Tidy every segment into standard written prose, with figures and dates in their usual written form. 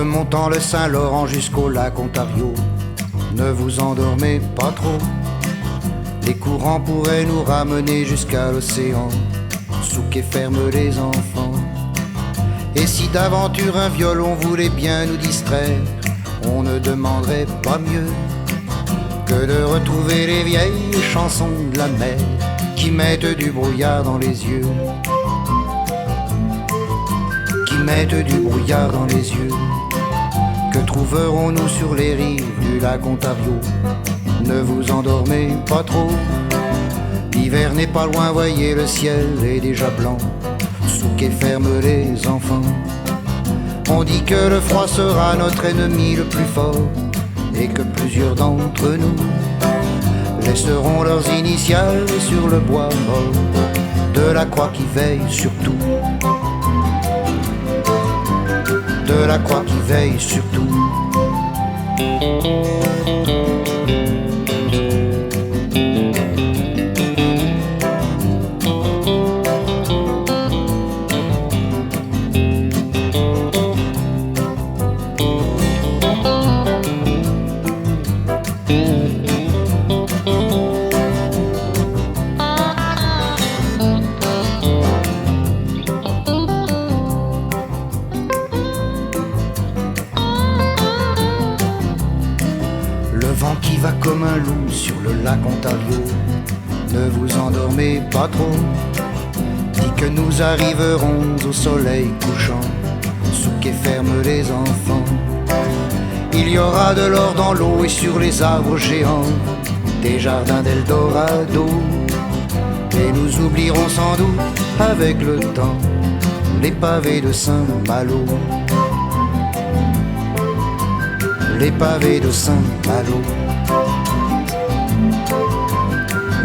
remontant le Saint-Laurent jusqu'au lac Ontario. Ne vous endormez pas trop, les courants pourraient nous ramener jusqu'à l'océan. Souquet ferme les enfants. Et si d'aventure un violon voulait bien nous distraire, on ne demanderait pas mieux que de retrouver les vieilles chansons de la mer qui mettent du brouillard dans les yeux, qui mettent du brouillard dans les yeux. Que trouverons-nous sur les rives du lac Ontario? Ne vous endormez pas trop, l'hiver n'est pas loin, voyez le ciel est déjà blanc. Souquet ferme les enfants. On dit que le froid sera notre ennemi le plus fort et que plusieurs d'entre nous laisseront leurs initiales sur le bois mort de la croix qui veille sur tout, de la croix qui veille sur tout. Comme un loup sur le lac Ontario, ne vous endormez pas trop, dit que nous arriverons au soleil couchant. Souquet ferme les enfants. Il y aura de l'or dans l'eau et sur les arbres géants des jardins d'Eldorado. Et nous oublierons sans doute avec le temps les pavés de Saint-Malo, les pavés de Saint-Malo,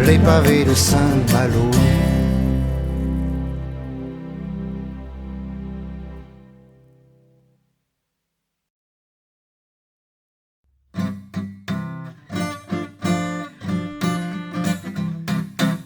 les pavés de Saint-Malo.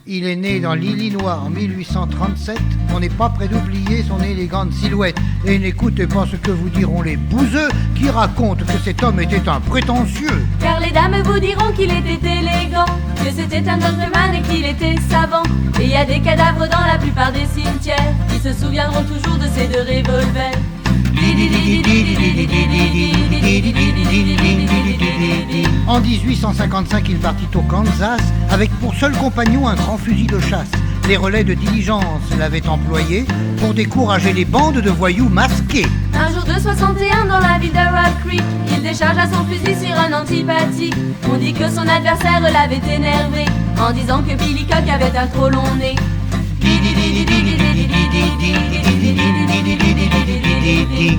Il est né dans l'Illinois en 1837, on n'est pas près d'oublier son élégante silhouette. Et n'écoutez pas ce que vous diront les bouseux qui racontent que cet homme était un prétentieux. Car les dames vous diront qu'il était élégant, que c'était un gentleman et qu'il était savant. Et il y a des cadavres dans la plupart des cimetières qui se souviendront toujours de ces deux revolvers. En 1855, il partit au Kansas avec pour seul compagnon un grand fusil de chasse. Les relais de diligence l'avaient employé pour décourager les bandes de voyous masqués. Un jour de 61 dans la ville de Rock Creek, il déchargea son fusil sur un antipathique. On dit que son adversaire l'avait énervé en disant que Billy Cock avait un trop long nez.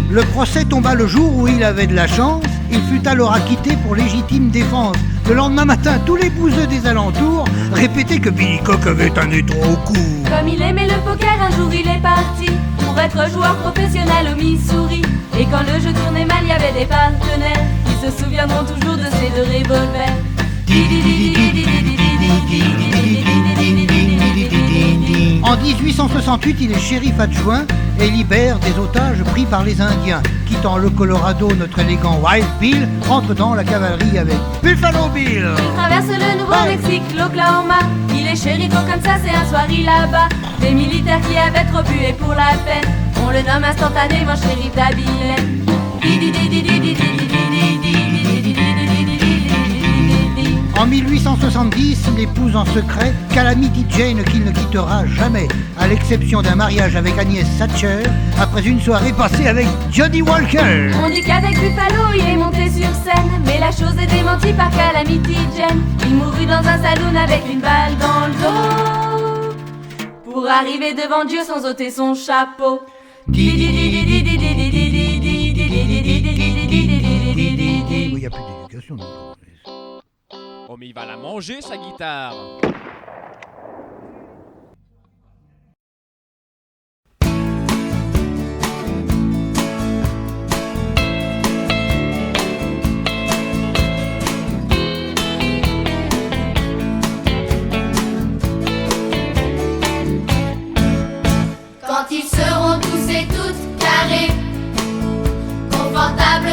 Le procès tomba le jour où il avait de la chance. Il fut alors acquitté pour légitime défense. Le lendemain matin, tous les bouseux des alentours répétaient que Billy Cock avait un nez trop court. Comme il aimait le poker, un jour il est parti pour être joueur professionnel au Missouri. Et quand le jeu tournait mal, il y avait des partenaires qui se souviendront toujours de ces deux revolvers. En 1868, il est shérif adjoint et libère des otages pris par les Indiens. Quittant le Colorado, notre élégant Wild Bill entre dans la cavalerie avec Buffalo Bill. Il traverse le Nouveau-Mexique, l'Oklahoma. Il est shérif au Kansas et un soir il là-bas des militaires qui avaient trop bu et pour la peine on le nomme instantanément shérif d'Abilene. En 1870, il épouse en secret Calamity Jane qu'il ne quittera jamais, à l'exception d'un mariage avec Agnès Thatcher, après une soirée passée avec Johnny Walker. On dit qu'avec Buffalo, il est monté sur scène, mais la chose est démentie par Calamity Jane. Il mourut dans un saloon avec une balle dans le dos, pour arriver devant Dieu sans ôter son chapeau. Il n'y a plus d'éducation. Oh mais il va la manger sa guitare. Quand ils seront tous et toutes carrés, confortables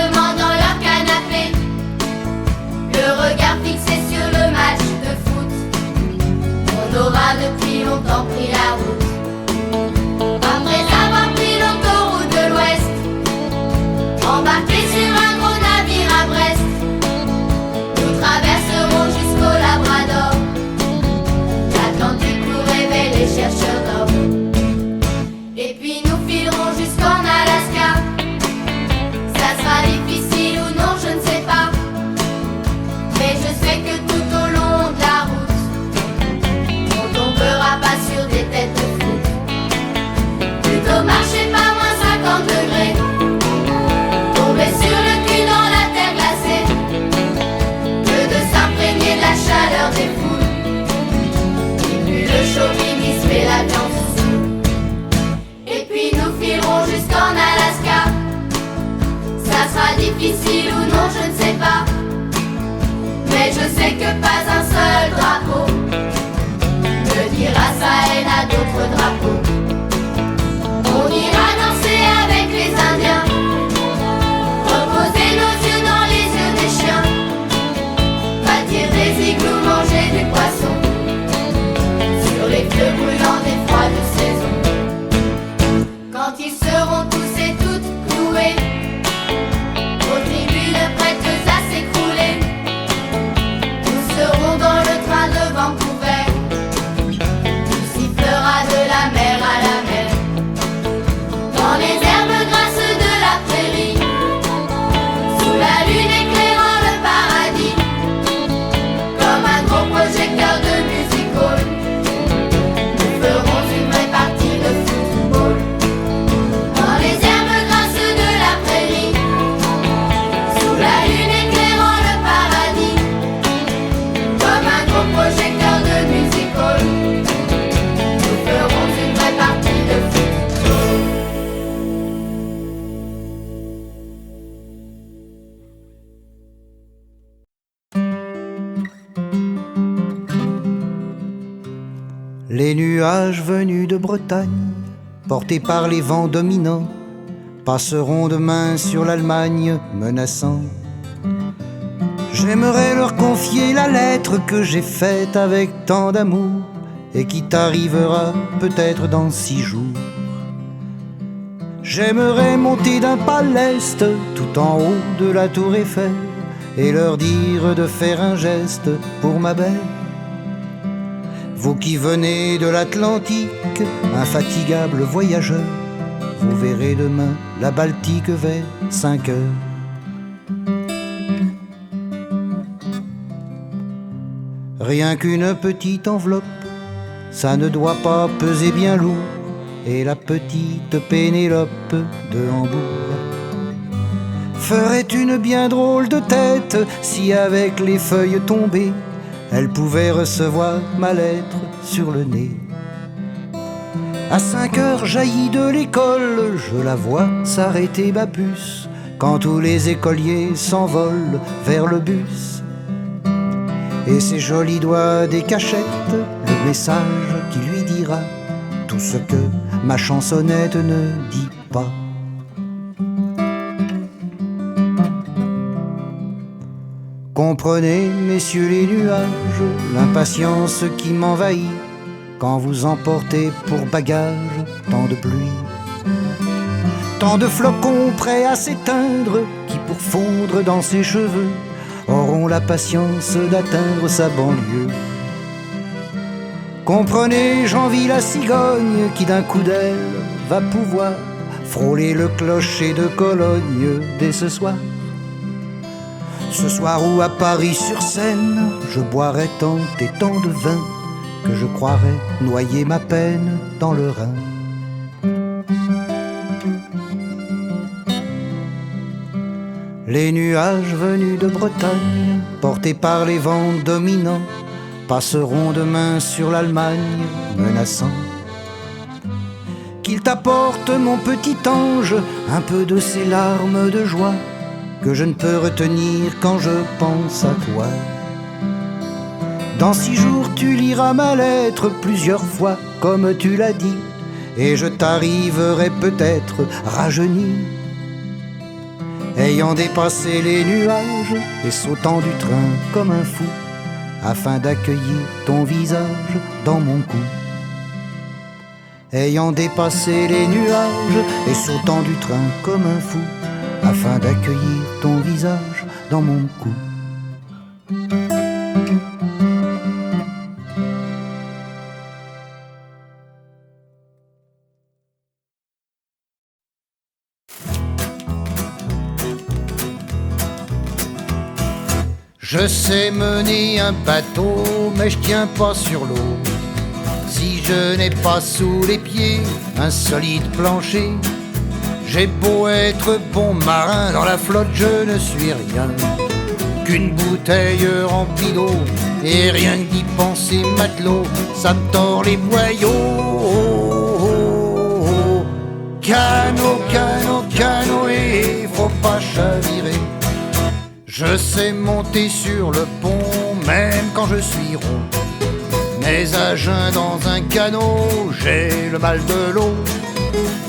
depuis longtemps pris la route. Après avoir pris l'autoroute de l'Ouest, embarqué sur un gros navire à Brest, nous traverserons jusqu'au Labrador, l'Atlantique pour rêver les chercheurs d'or. Et puis nous filerons jusqu'en Alaska. Ça sera difficile ou non, je ne sais pas, mais je sais que tout au long de la route, on tombera pas sur des têtes de fou. Plutôt marcher pas moins 50 degrés, tomber sur le cul dans la terre glacée, que de s'imprégner de la chaleur des foules. Et puis le chauvinisme et la viande sous. Et puis nous filerons jusqu'en Alaska. Ça sera difficile ou non, je ne sais pas, mais je sais que pas un seul drapeau ne dira sa haine à d'autres drapeaux. On ira danser avec les Indiens, reposer nos yeux dans les yeux des chiens, bâtir des igloos, manger du poisson sur les feux brûlants des froides saisons. Quand ils seront tous et toutes cloués aux tribunes prêtes à s'écrouler, nous serons dans le train de Vancouver, nous sifflera de la mer à la mer, dans les herbes grasses de la prairie, sous la lune éclairant le paradis, comme un gros projecteur de music hall, nous ferons une vraie partie de football. Dans les herbes grasses de la prairie, sous la lune éclairant le paradis, comme un gros projecteur de music hall, nous ferons une vraie partie de football. Les nuages venus de Bretagne, portés par les vents dominants, passeront demain sur l'Allemagne menaçant. J'aimerais leur confier la lettre que j'ai faite avec tant d'amour et qui t'arrivera peut-être dans 6 jours. J'aimerais monter d'un pas l'est tout en haut de la tour Eiffel et leur dire de faire un geste pour ma belle. Vous qui venez de l'Atlantique, infatigables voyageurs, vous verrez demain la Baltique vers 5 heures. Rien qu'une petite enveloppe, ça ne doit pas peser bien lourd, et la petite Pénélope de Hambourg ferait une bien drôle de tête si avec les feuilles tombées, elle pouvait recevoir ma lettre sur le nez. À 5 heures jaillit de l'école, je la vois s'arrêter ma puce, quand tous les écoliers s'envolent vers le bus. Et ses jolis doigts décachètent le message qui lui dira tout ce que ma chansonnette ne dit pas. Comprenez, messieurs les nuages, l'impatience qui m'envahit quand vous emportez pour bagage tant de pluie, tant de flocons prêts à s'éteindre qui pour fondre dans ses cheveux auront la patience d'atteindre sa banlieue. Comprenez, j'envie la cigogne qui d'un coup d'aile va pouvoir frôler le clocher de Cologne dès ce soir. Ce soir où à Paris-sur-Seine, je boirai tant et tant de vin que je croirais noyer ma peine dans le Rhin. Les nuages venus de Bretagne, portés par les vents dominants, passeront demain sur l'Allemagne menaçant. Qu'il t'apporte, mon petit ange, un peu de ces larmes de joie que je ne peux retenir quand je pense à toi. Dans 6 jours tu liras ma lettre plusieurs fois comme tu l'as dit, et je t'arriverai peut-être rajeuni, ayant dépassé les nuages et sautant du train comme un fou, afin d'accueillir ton visage dans mon cou. ayant dépassé les nuages et sautant du train comme un fou, afin d'accueillir ton visage dans mon cou. Je sais mener un bateau, mais je tiens pas sur l'eau. Si je n'ai pas sous les pieds un solide plancher, j'ai beau être bon marin, dans la flotte je ne suis rien qu'une bouteille remplie d'eau. Et rien que d'y penser matelot, ça me tord les boyaux. Canot, canot, canoë, faut pas chavirer. Je sais monter sur le pont, même quand je suis rond. Mais à jeun dans un canot, j'ai le mal de l'eau.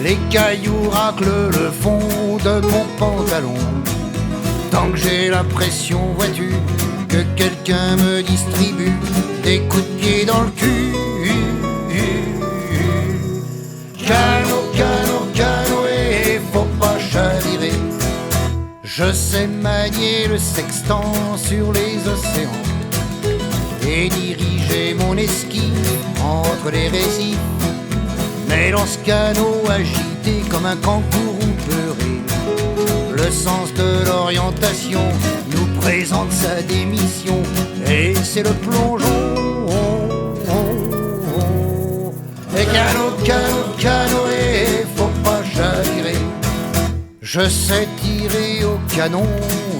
Les cailloux raclent le fond de mon pantalon. Tant que j'ai l'impression, vois-tu, que quelqu'un me distribue des coups de pied dans le cul. Canot, canot, canoë, faut pas chavirer. Je sais manier le sextant sur les océans et diriger mon esquive entre les récifs. Mais dans ce canot agité comme un kangourou peuré, le sens de l'orientation nous présente sa démission, et c'est le plongeon. Et canot, canot, canoë, faut pas chavirer. Je sais tirer au canon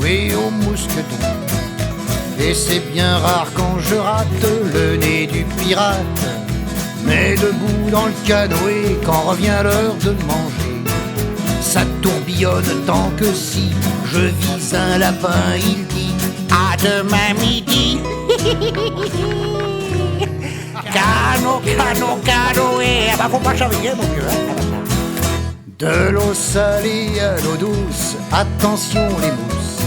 et au mousqueton, et c'est bien rare quand je rate le nez du pirate. Mais debout dans le canoë, quand revient l'heure de manger, ça tourbillonne tant que si je vise un lapin, il dit à demain midi. Canot, canot, canoë, ah bah faut pas chaviller mon vieux, hein. De l'eau salée à l'eau douce, attention les mousses.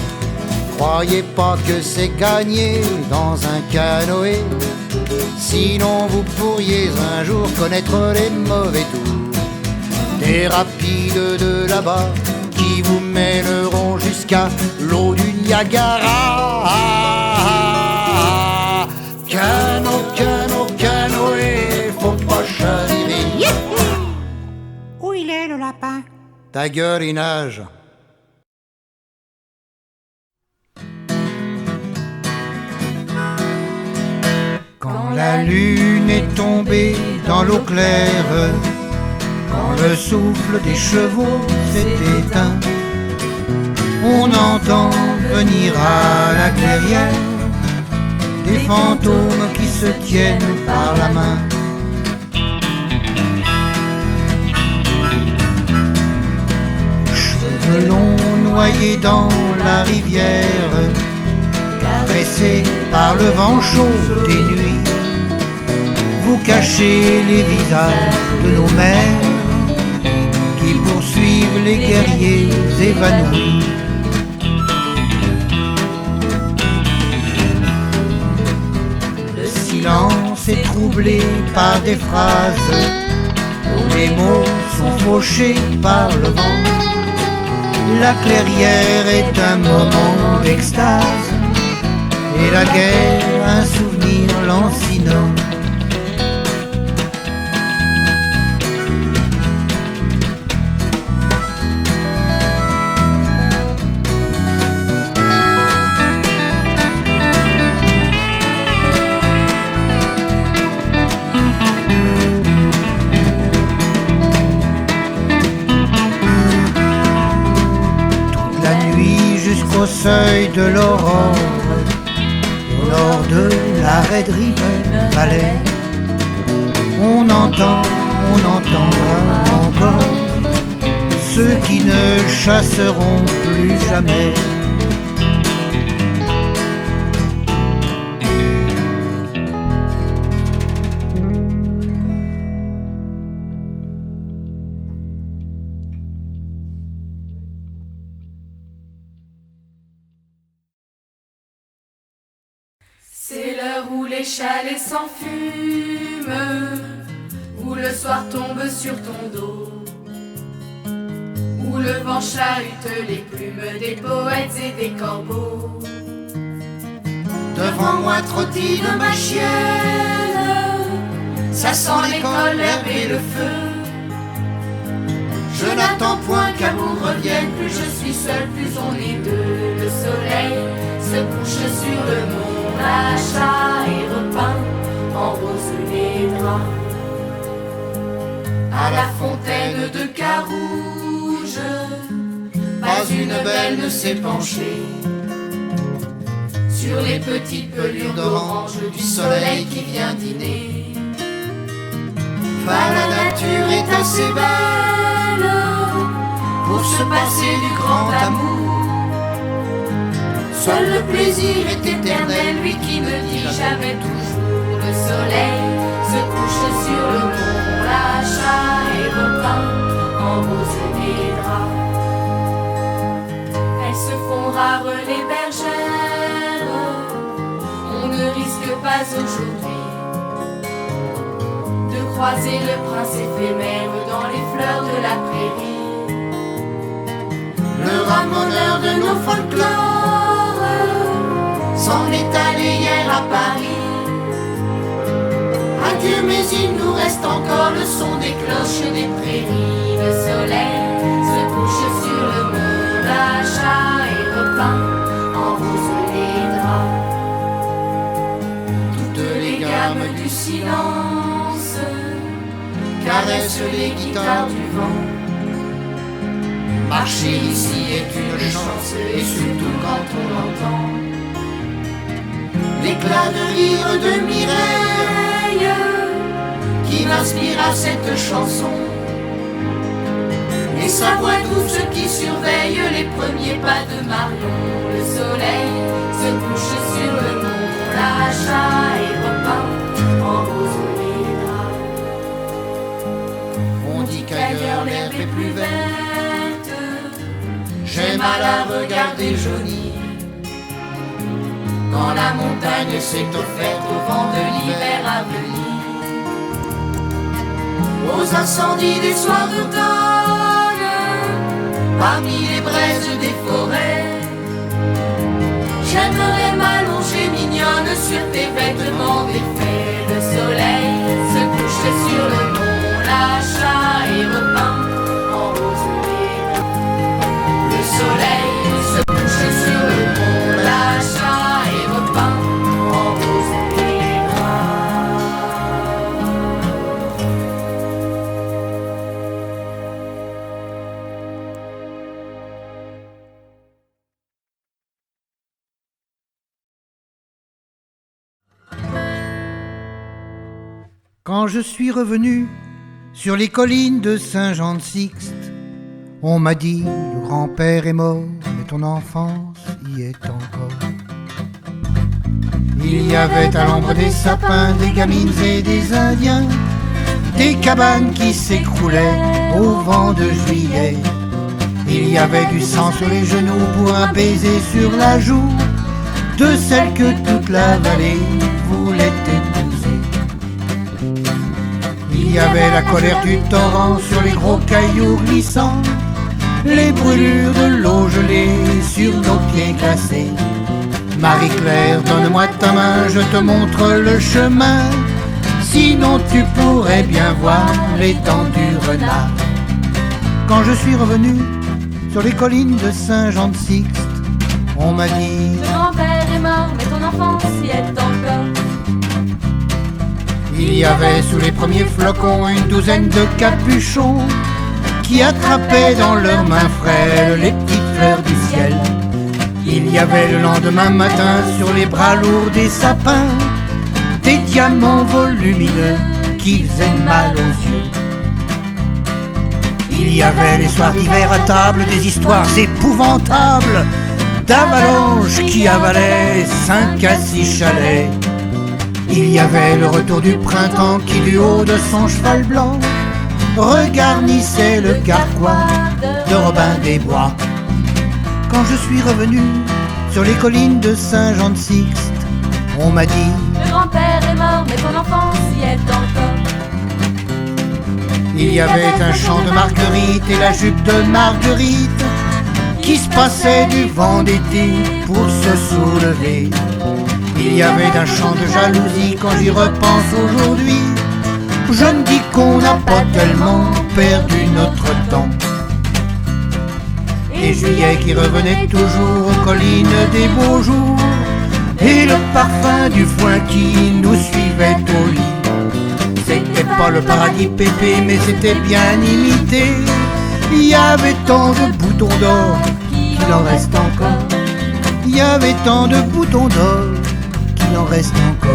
Croyez pas que c'est gagné dans un canoë, sinon vous pourriez un jour connaître les mauvais tours des rapides de là-bas qui vous mèneront jusqu'à l'eau du Niagara. Canot, canot, canoë, faut pas chavirer. Où il est le lapin? Ta gueule, il nage. Quand la lune est tombée dans l'eau claire, quand le souffle des chevaux s'est éteint, on entend venir à la clairière des fantômes qui se tiennent par la main. Cheveux longs noyés dans la rivière, caressés par le vent chaud des nuits, vous cachez les visages de nos mères qui poursuivent les guerriers évanouis. Le silence est troublé par des phrases où les mots sont fauchés par le vent. La clairière est un moment d'extase et la guerre un souvenir lancinant. Au seuil de l'aurore, au nord de la raide rivière Valais, on entendra encore ceux qui ne chasseront plus jamais. C'est l'heure où les chalets s'enfument, où le soir tombe sur ton dos, où le vent chahute les plumes des poètes et des corbeaux. Devant moi trottine ma chienne, ça sent l'école, l'herbe et le feu. Je n'attends point qu'amour revienne, plus je suis seul, plus on est deux. Le soleil se couche sur le mont, l'achat et repeint en rose les draps. À la fontaine de Carouge, pas une belle ne s'est penchée sur les petites pelures d'orange du soleil qui vient dîner. La nature est assez belle pour se passer du grand amour. Seul le plaisir est éternel, lui qui ne dit jamais toujours. Le soleil se couche sur le mont, l'achat est repeint en rose les draps. Elles se font rares les bergères, on ne risque pas aujourd'hui de croiser le prince éphémère dans les fleurs de la prairie. Le ramoneur de nos folklores s'en est allé hier à Paris. Adieu, mais il nous reste encore le son des cloches des prairies. Le soleil se couche sur le mont, l'achat est repeint en rose les draps. Toutes les gammes du silence caressent les guitares du vent. Marcher ici est une chance, et surtout quand on l'entend. L'éclat de rire de Mireille qui m'inspira cette chanson, et sa voix douce qui surveille les premiers pas de Marion. Le soleil se couche sur le mont, l'achat est repeint en rose les draps. On dit qu'ailleurs l'herbe est plus verte, j'aime à la regarder jaunie quand la montagne s'est offerte au vent de l'hiver à venir. Aux incendies des soirs d'automne, parmi les braises des forêts, j'aimerais m'allonger mignonne sur tes vêtements défaits. Le soleil se couche sur le mont, l'achat est repeint en rose les draps. Le soleil se couche sur le mont, l'achat est repeint en rose les draps. Quand je suis revenu sur les collines de Saint-Jean-de-Sixte, on m'a dit, le grand-père est mort, mais ton enfance y est encore. Il y avait à l'ombre des sapins des gamines et des indiens, des cabanes qui s'écroulaient au vent de juillet. Il y avait du sang sur les genoux pour un baiser sur la joue de celle que toute la vallée voulait épouser. Il y avait la colère du torrent sur les gros cailloux glissants, les brûlures de l'eau gelée sur nos pieds glacés. Marie-Claire, donne-moi ta main, je te montre le chemin, sinon tu pourrais bien voir l'étang du renard. Quand je suis revenu sur les collines de Saint-Jean-de-Sixte, on m'a dit, le grand-père est mort, mais ton enfance y est encore. il y avait sous les premiers flocons une douzaine de capuchons qui attrapaient dans leurs mains frêles les petites fleurs du ciel. Il y avait le lendemain matin sur les bras lourds des sapins des diamants volumineux qui faisaient mal aux yeux. Il y avait les soirs d'hiver à table des histoires épouvantables d'avalanches qui avalaient 5 à 6 chalets. Il y avait le retour du printemps qui du haut de son cheval blanc regarnissait le carquois de Robin des Bois. Quand je suis revenu sur les collines de Saint-Jean-de-Sixte, on m'a dit, le grand-père est mort, mais ton enfance y est encore. Il y avait un champ de marguerite et la jupe de Marguerite qui se passait du vent d'été pour se soulever. Il y avait un chant de jalousie quand j'y repense aujourd'hui. Je me dis qu'on n'a pas tellement perdu notre temps. Et juillet qui revenait toujours aux collines des beaux jours, et le parfum du foin qui nous suivait au lit. C'était pas le paradis pépé, mais c'était bien imité. Il y avait tant de boutons d'or qu'il en reste encore. Il y avait tant de boutons d'or qu'il en reste encore.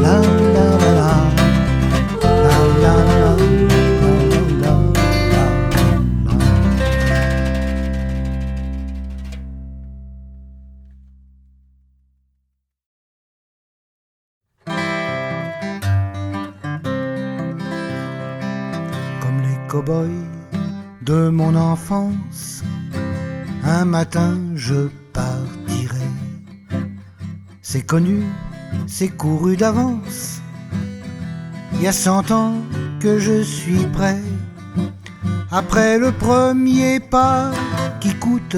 La la la la, la la la, la la la. Comme les cow-boys de mon enfance, un matin je partirai. C'est connu, c'est couru d'avance. Il y a 100 ans que je suis prêt. Après le premier pas qui coûte,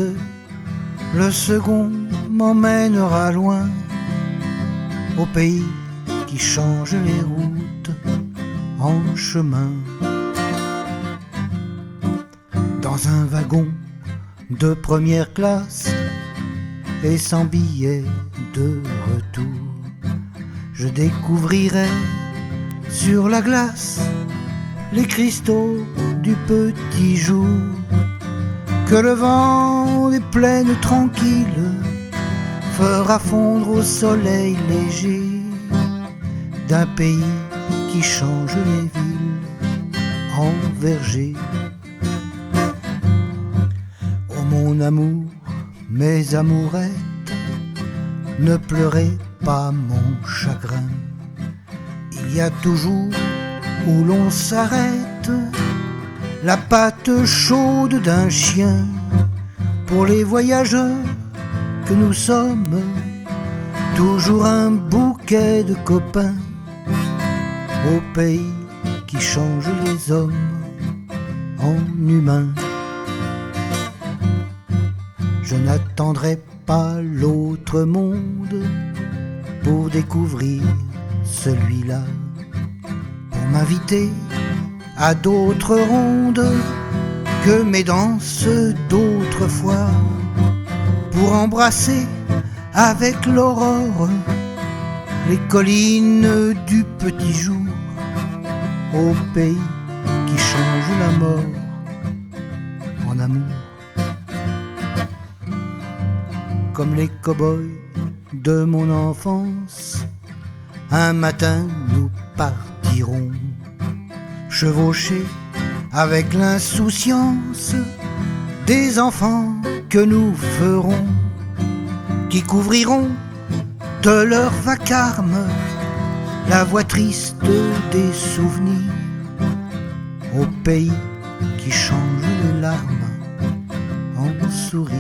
le second m'emmènera loin, au pays qui change les routes en chemin. Dans un wagon de première classe et sans billet de retour, je découvrirai sur la glace les cristaux du petit jour que le vent des plaines tranquilles fera fondre au soleil léger d'un pays qui change les villes en vergers. Oh mon amour, mes amourettes, ne pleurez pas mon chagrin. Il y a toujours où l'on s'arrête la patte chaude d'un chien pour les voyageurs que nous sommes, toujours un bouquet de copains au pays qui change les hommes en humains. Je n'attendrai pas l'autre monde pour découvrir celui-là, pour m'inviter à d'autres rondes que mes danses d'autrefois, pour embrasser avec l'aurore les collines du petit jour, au pays qui change la mort en amour. Comme les cow-boys de mon enfance, un matin nous partirons, chevauchés avec l'insouciance des enfants que nous ferons, qui couvriront de leur vacarme la voix triste des souvenirs, au pays qui change les larmes en sourire.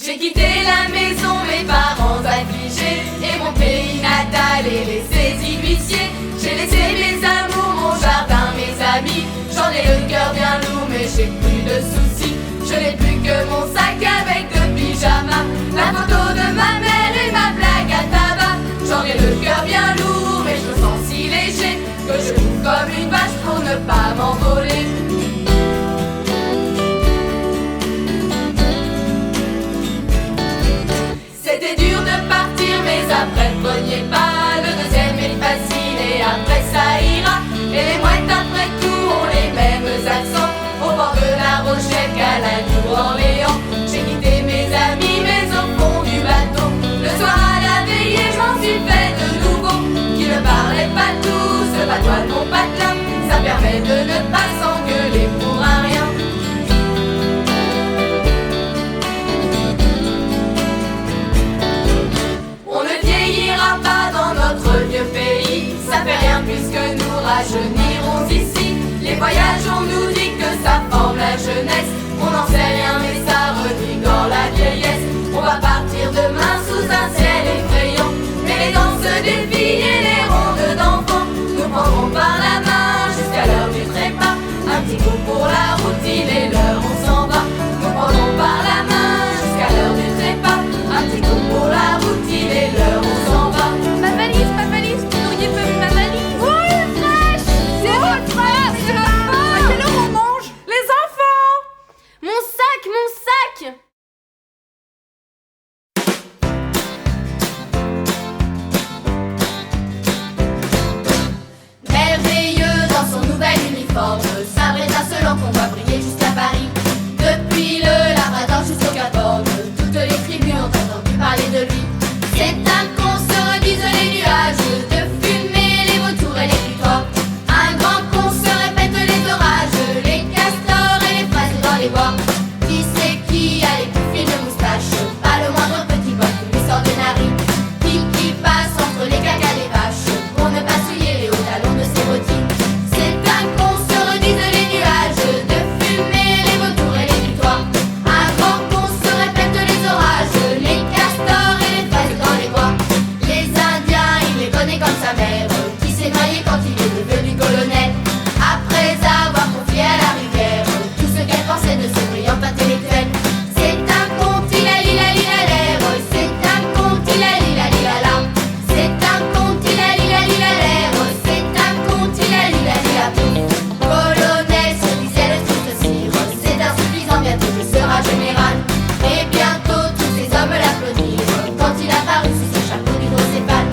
J'ai quitté la maison, mes parents affligés, et mon pays natal et laissé initiés. J'ai laissé mes amours, mon jardin, mes amis. J'en ai le cœur bien lourd, mais j'ai plus de soucis. Je n'ai plus que mon sac avec deux pyjamas, la photo de ma mère et ma blague à tabac. J'en ai le cœur bien lourd, mais je me sens si léger que je cours comme une vache pour ne pas m'envoler. C'était dur de partir, mais après le premier pas, le deuxième est facile et après ça ira. Et les mouettes après tout ont les mêmes accents, au bord de la Rochelle, Calanou, Orléans. J'ai quitté mes amis, mais au fond du bateau, le soir à la veillée, je m'en suis fait de nouveau. Qui ne parlait pas tous, se patois non patelin, ça permet de ne pas s'engueuler pour un rien. Pas dans notre vieux pays, ça fait rien puisque nous rajeunirons ici. Les voyages, on nous dit que ça forme la jeunesse. On n'en sait rien, mais ça revit dans la vieillesse. On va partir demain sous un ciel effrayant. Mais les danses des filles et les rondes d'enfants nous prendront par la main jusqu'à l'heure du trépas. Un petit coup pour la route, il est l'heure, on s'en va. Nous prendrons par la main jusqu'à l'heure du trépas. Un petit coup pour la route, il est l'heure, on s'en va. Ma valise, vous auriez pas vu ma valise? Oui, fraîche. C'est votre frère, c'est la fin. À quelle heure on mange? Les enfants. Mon sac. Merveilleux dans son nouvel uniforme, sabre étincelant qu'on voit briller jusqu'à Paris. Depuis le Labrador jusqu'au Cap Horn, toutes les tribus ont entendu parler de lui. C'est un qu'on se redise les nuages de fumée, les vautours et les putois. Un grand qu'on se répète les orages, les castors et les fraises dans les bois. Qui c'est qui a les plus fines moustaches? Pas le moindre petit bois qui lui sort des narines. Qui passe entre les cacas des vaches pour ne pas souiller les hauts talons de ses bottines. C'est un qu'on se redise les nuages de fumée, les vautours et les putois. Un grand qu'on se répète les orages, les castors et les fraises dans les bois. Les Indiens, il les connaît comme sa mère, qui s'est noyée quand il est devenu colonel. Après avoir confié à la rivière tout ce qu'elle pensait de ce brillant intellectuel. C'est un conte, il a li la l'air. C'est un conte, il a li la la. C'est un conte, il a li la l'air. C'est un conte, il a li la pouf. Colonel se disait le triste cire, c'est insuffisant, bientôt je serai général. Et bientôt tous ces hommes l'applaudirent quand il apparut sous ce chapeau d'hydrocéphale.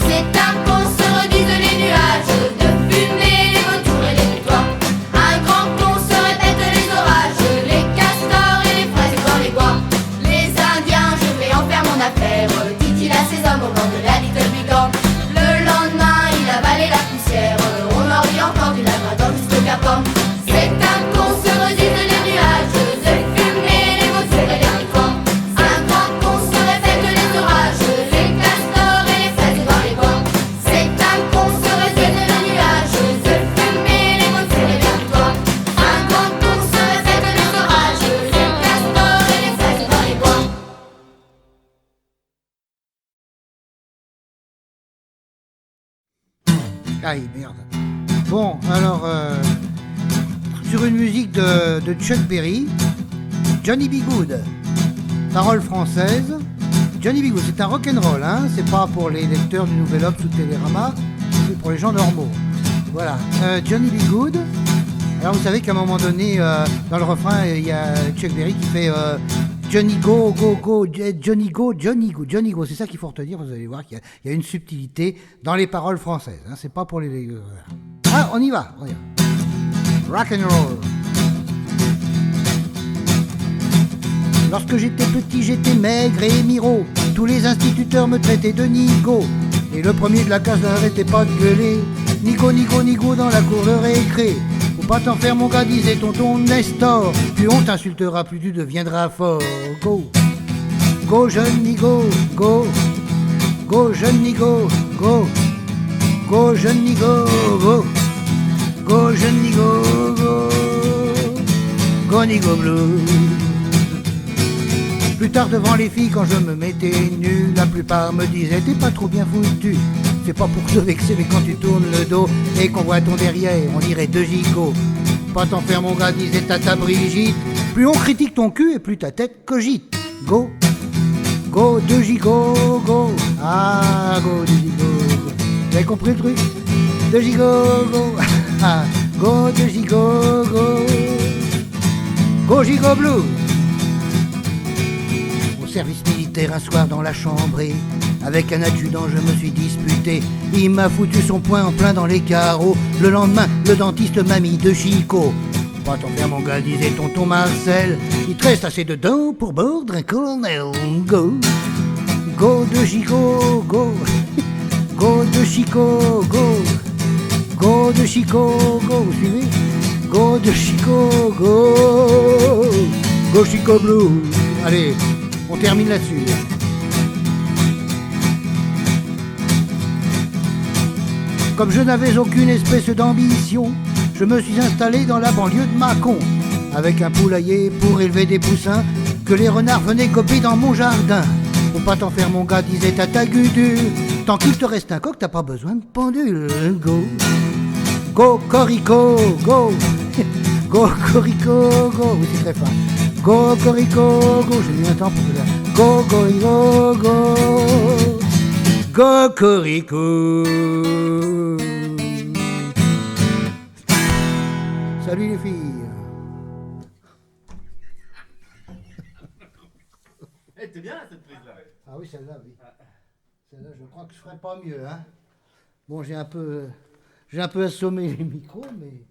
C'est un qu'on se redise les nuages de fumée, les vautours et les putois. Un grand qu'on se répète les orages, les castors et les fraises dans les bois. Les Indiens, je vais en faire mon affaire, dit-il à ses hommes au bord de la Little Bigorre. Le lendemain, il avalait la poussière, on en rit encore du Labrador jusqu'au Cap Horn. C'est un qu'on se redise les nuages de fumée, les vautours et les putois. Un grand qu'on se répète les orages, les castors et les fraises dans les bois. C'est un qu'on se redise les nuages de fumée, les vautours et les putois. Un grand qu'on se répète les orages, les castors et les fraises dans les bois. Aïe, merde. Bon, alors, sur une musique de Chuck Berry, Johnny B. Good. Paroles françaises. Johnny B. Good, c'est un rock'n'roll, hein. C'est pas pour les lecteurs du Nouvel Obs ou Télérama, c'est pour les gens normaux. Voilà, Johnny B. Good. Alors, vous savez qu'à un moment donné, dans le refrain, il y a Chuck Berry qui fait Johnny go, go, go, Johnny go, Johnny go, Johnny go. C'est ça qu'il faut retenir, vous allez voir qu'il y a une subtilité dans les paroles françaises. Hein, c'est pas pour les... Ah, on y va. Rock and roll. Lorsque j'étais petit, j'étais maigre et miro. Tous les instituteurs me traitaient de nigo. Et le premier de la classe n'arrêtait pas de gueuler. Nigo, nigo, nigo dans la cour de récré. Faut pas t'en faire mon gars, disait tonton Nestor. Plus on t'insultera, plus tu deviendras fort. Go, go jeune nigo, go. Go jeune nigo, go. Go jeune nigo, go. Go jeune nigo, go. Go nigo blue. Plus tard devant les filles quand je me mettais nu, la plupart me disaient t'es pas trop bien foutu. C'est pas pour te vexer mais quand tu tournes le dos et qu'on voit ton derrière, on dirait deux gigots. Pas t'en faire mon gars, disait tata Brigitte. Plus on critique ton cul et plus ta tête cogite. Go, go, deux gigots, go. Ah, go, deux gigots, go. Vous avez compris le truc? Deux gigots, go. Ah, go, deux gigots, go. Go, gigot blue. Service militaire un soir dans la chambrée. Avec un adjudant je me suis disputé. Il m'a foutu son poing en plein dans les carreaux. Le lendemain le dentiste m'a mis de chicot. Pas t'en faire mon gars, disait tonton Marcel. Il te reste assez de dents pour mordre un colonel. Go, go de gigot, go. Go de chicot, go. Go de chicot, go, vous suivez? Go de chicot, go. Go chicot blue. Allez, on termine là-dessus. Comme je n'avais aucune espèce d'ambition, je me suis installé dans la banlieue de Mâcon, avec un poulailler pour élever des poussins, que les renards venaient copier dans mon jardin. Faut pas t'en faire mon gars, disait Tata Gudule, tant qu'il te reste un coq, t'as pas besoin de pendule. Go, go, corico, go, go, corico, go, oui c'est très fin. Go, corico, go, j'ai mis un temps pour que ça. Go, corico, go, go, corico. Salut les filles. Eh, t'es bien cette prise-là. Ah oui, celle-là, oui. Celle-là, je crois que je ferais pas mieux, hein. Bon, j'ai un peu assommé les micros, mais...